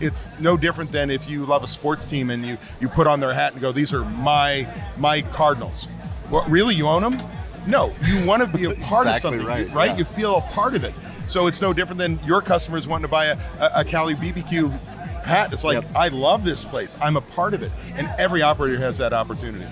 It's no different than if you love a sports team and you put on their hat and go, these are my Cardinals. What, really, you own them? No, you want to be a part of something, right? Yeah. You feel a part of it. So it's no different than your customers wanting to buy a Cali BBQ hat. It's like, I love this place. I'm a part of it. And every operator has that opportunity.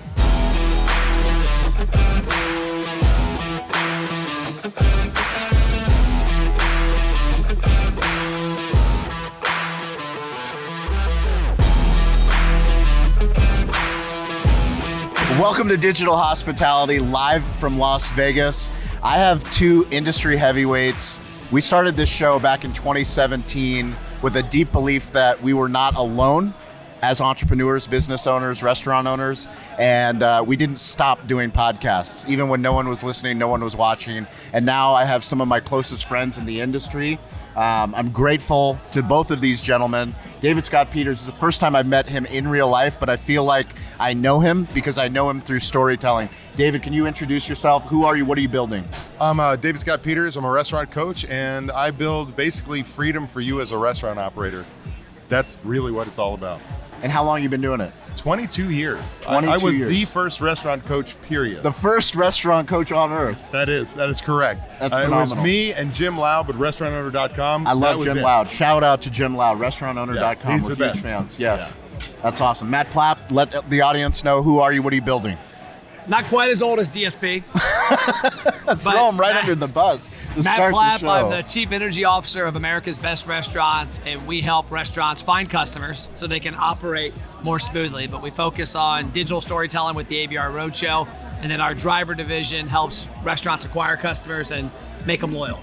Welcome to Digital Hospitality, live from Las Vegas. I have two industry heavyweights. We started this show back in 2017 with a deep belief that we were not alone as entrepreneurs, business owners, restaurant owners, and we didn't stop doing podcasts. Even when no one was listening, no one was watching. And now I have some of my closest friends in the industry. I'm grateful to both of these gentlemen. David Scott Peters is the first time I've met him in real life, but I feel like I know him because I know him through storytelling. David, can you introduce yourself? Who are you? What are you building? I'm David Scott Peters. I'm a restaurant coach, and I build basically freedom for you as a restaurant operator. That's really what it's all about. And how long have you been doing it? 22 years. 22 I was years. the first restaurant coach, period. The first restaurant coach on earth. That is correct. That's phenomenal. It was me and Jim Loud at restaurantowner.com. I love Jim Loud. Shout out to Jim Loud, restaurantowner.com. Yeah, he's the best. Huge fans. Yes. Yeah. That's awesome. Matt Plapp, let the audience know, who are you, what are you building? Not quite as old as DSP. Throw him right under the bus to Matt start Plapp, the show. I'm the Chief Energy Officer of America's Best Restaurants, and we help restaurants find customers so they can operate more smoothly. But we focus on digital storytelling with the ABR Roadshow, and then our driver division helps restaurants acquire customers and make them loyal.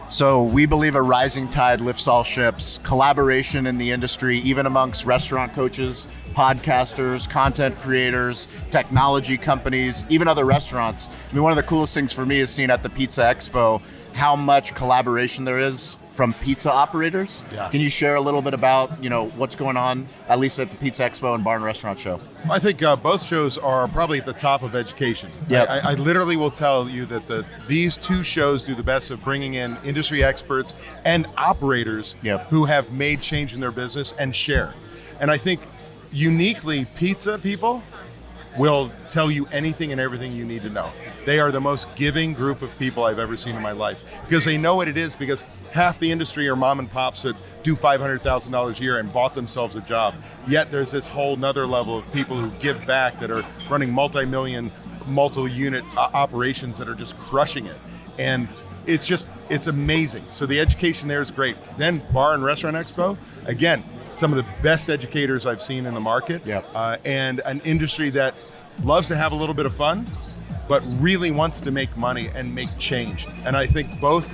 So we believe a rising tide lifts all ships. Collaboration in the industry, even amongst restaurant coaches, podcasters, content creators, technology companies, even other restaurants. I mean, one of the coolest things for me is seeing at the Pizza Expo how much collaboration there is from pizza operators. Yeah. Can you share a little bit about, what's going on, at least at the Pizza Expo and Bar and Restaurant Show? I think both shows are probably at the top of education. Yep. I literally will tell you that these two shows do the best of bringing in industry experts and operators who have made change in their business and share. And I think uniquely, pizza people will tell you anything and everything you need to know. They are the most giving group of people I've ever seen in my life because they know what it is, because half the industry are mom and pops that do $500,000 a year and bought themselves a job. Yet there's this whole nother level of people who give back that are running multi-million, multi-unit operations that are just crushing it. And it's amazing. So the education there is great. Then Bar and Restaurant Expo, again, some of the best educators I've seen in the market, and an industry that loves to have a little bit of fun, but really wants to make money and make change. And I think both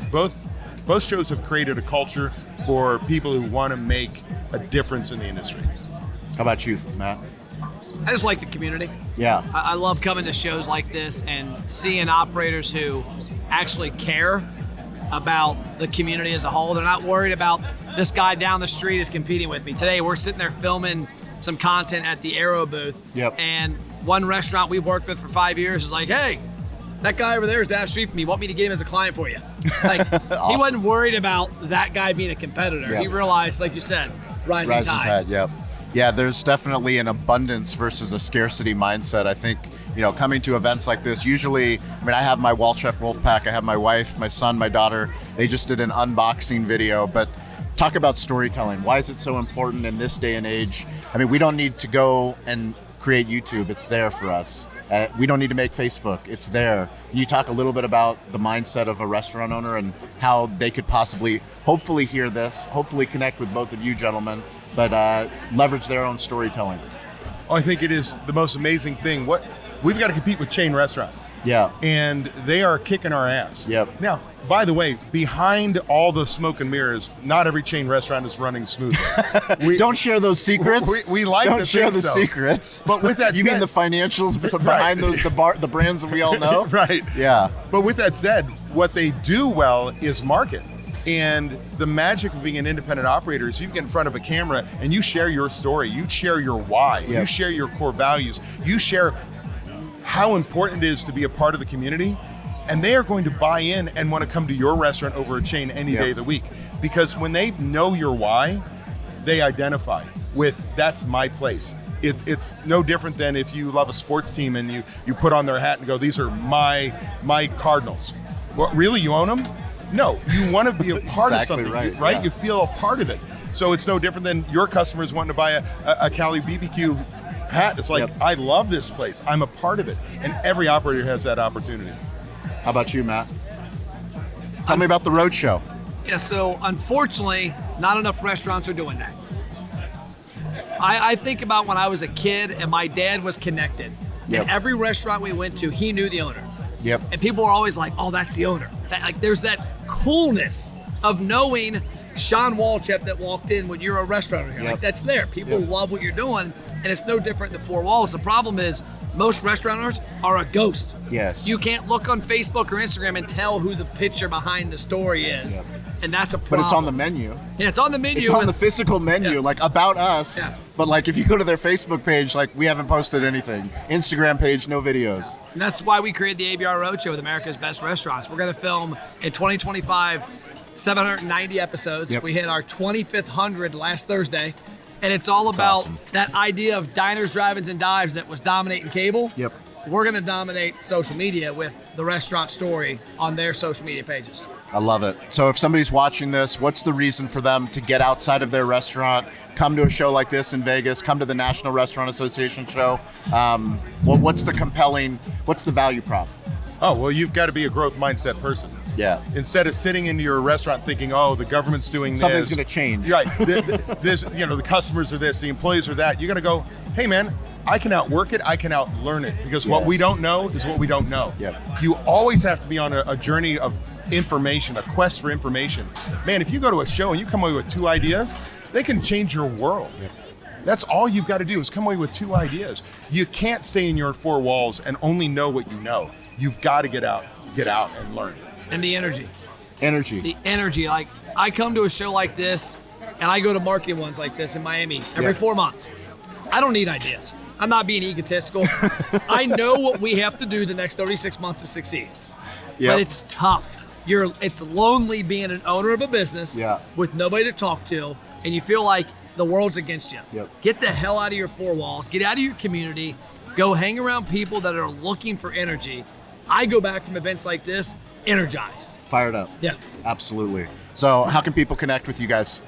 shows have created a culture for people who want to make a difference in the industry. How about you, Matt? I just like the community. Yeah. I love coming to shows like this and seeing operators who actually care about the community as a whole. They're not worried about this guy down the street is competing with me. Today, we're sitting there filming some content at the Aero booth. And one restaurant we've worked with for 5 years is like, hey, that guy over there is down the street from me. Want me to get him as a client for you? Like, awesome. He wasn't worried about that guy being a competitor. He realized, like you said, rising tides. Yeah, there's definitely an abundance versus a scarcity mindset. I think, coming to events like this, usually, I have my Walchef Wolf Pack, I have my wife, my son, my daughter. They just did an unboxing video, but talk about storytelling. Why is it so important in this day and age? We don't need to go and create YouTube. It's there for us. We don't need to make Facebook. It's there. Can you talk a little bit about the mindset of a restaurant owner and how they could hopefully hear this, hopefully connect with both of you gentlemen, but leverage their own storytelling? I think it is the most amazing thing. We've got to compete with chain restaurants. Yeah. And they are kicking our ass. Yep. Now, by the way, behind all the smoke and mirrors, not every chain restaurant is running smoothly. Don't share those secrets. We like Don't to share think the secrets. But with that you said, mean the financials behind those the brands that we all know? Right. Yeah. But with that said, what they do well is market. And the magic of being an independent operator is you get in front of a camera and you share your story, you share your why, you share your core values, you share how important it is to be a part of the community, and they are going to buy in and want to come to your restaurant over a chain any day of the week. Because when they know your why, they identify with, that's my place. It's no different than if you love a sports team and you put on their hat and go, these are my Cardinals. What, really, you own them? No, you want to be a part of something, right? Yeah. You feel a part of it. So it's no different than your customers wanting to buy a Cali BBQ hat. It's like, I love this place. I'm a part of it. And every operator has that opportunity. How about you, Matt? Tell me about the road show. Yeah, so unfortunately, not enough restaurants are doing that. I think about when I was a kid and my dad was connected. Yep. And every restaurant we went to, he knew the owner. Yep. And people were always like, oh, that's the owner. There's that coolness of knowing Shawn Walchef that walked in when you're a restaurant here. Yep. Like, that's there. People love what you're doing, and it's no different than four walls. The problem is most restaurateurs are a ghost. Yes. You can't look on Facebook or Instagram and tell who the picture behind the story is. Yep. And that's a problem. But it's on the menu. Yeah, it's on the menu. It's on the physical menu, Yeah. like about us. Yeah. But like if you go to their Facebook page, like we haven't posted anything. Instagram page, no videos. And that's why we created the ABR Roadshow with America's Best Restaurants. We're going to film in 2025 790 episodes. Yep. We hit our 25th 100 last Thursday. And it's all about that idea of diners, drive-ins, and dives that was dominating cable. Yep. We're going to dominate social media with the restaurant story on their social media pages. I love it. So if somebody's watching this, what's the reason for them to get outside of their restaurant, come to a show like this in Vegas, come to the National Restaurant Association show? What's the value prop? Oh, well, you've got to be a growth mindset person. Yeah. Instead of sitting into your restaurant thinking, oh, the government's doing this. Something's going to change. Right. This, the customers are this, the employees are that. You're going to go, hey, man, I can outwork it. I can outlearn it, because what we don't know is what we don't know. Yep. You always have to be on a journey of information, a quest for information. Man, if you go to a show and you come away with 2 ideas, they can change your world. Yep. That's all you've got to do is come away with 2 ideas. You can't stay in your 4 walls and only know what you know. You've got to get out and learn. And the energy. Energy. Like, I come to a show like this, and I go to marketing ones like this in Miami every 4 months. I don't need ideas. I'm not being egotistical. I know what we have to do the next 36 months to succeed. Yep. But it's tough. It's lonely being an owner of a business with nobody to talk to, and you feel like the world's against you. Yep. Get the hell out of your 4 walls. Get out of your community. Go hang around people that are looking for energy. I go back from events like this energized. Fired up. Yeah. Absolutely. So how can people connect with you guys?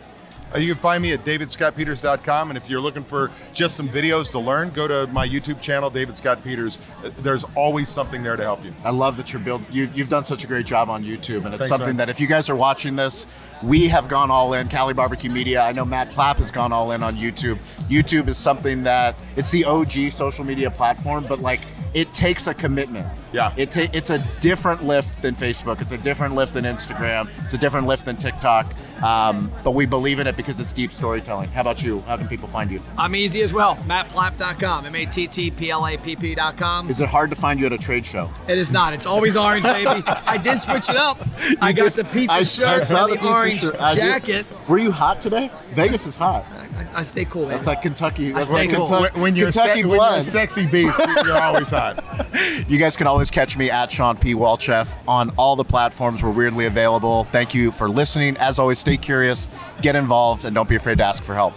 You can find me at davidscottpeters.com, and if you're looking for just some videos to learn, go to my YouTube channel, David Scott Peters. There's always something there to help you. I love that you've done such a great job on YouTube, and it's Thanks, something man. that if you guys are watching this, we have gone all in. Cali Barbecue Media. I know Matt Plapp has gone all in on YouTube. YouTube is something that it's the OG social media platform, but like it takes a commitment. Yeah. It's a different lift than Facebook. It's a different lift than Instagram. It's a different lift than TikTok. But we believe in it because it's deep storytelling. How about you? How can people find you? I'm easy as well. MattPlapp.com. MattPlapp.com. Is it hard to find you at a trade show? It is not. It's always orange, baby. I did switch it up. I got the pizza shirt saw and the pizza orange shirt. jacket. Were you hot today? Vegas is hot. I stay cool, man. That's like Kentucky. That's stay like cool. When you're Kentucky when you're a blood. sexy beast, you're always hot. You guys can always catch me at Shawn P. Walchef on all the platforms. We're weirdly available. Thank you for listening. As always, stay curious, get involved, and don't be afraid to ask for help.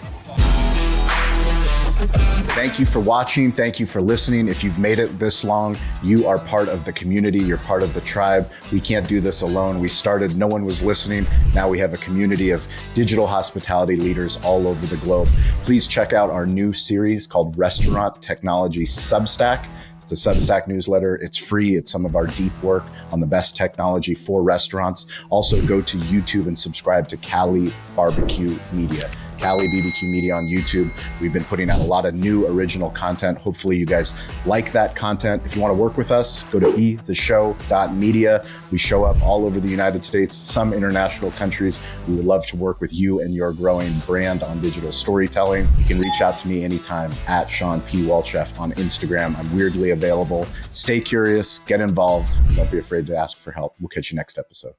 Thank you for watching. Thank you for listening. If you've made it this long, you are part of the community. You're part of the tribe. We can't do this alone. We started, no one was listening. Now we have a community of digital hospitality leaders all over the globe. Please check out our new series called Restaurant Technology Substack. It's a Substack newsletter. It's free. It's some of our deep work on the best technology for restaurants. Also go to YouTube and subscribe to Cali Barbecue Media. Cali BBQ Media on YouTube. We've been putting out a lot of new original content. Hopefully you guys like that content. If you want to work with us, go to betheshow.media. We show up all over the United States, some international countries. We would love to work with you and your growing brand on digital storytelling. You can reach out to me anytime at Shawn P. Walchef on Instagram. I'm weirdly available. Stay curious, get involved. Don't be afraid to ask for help. We'll catch you next episode.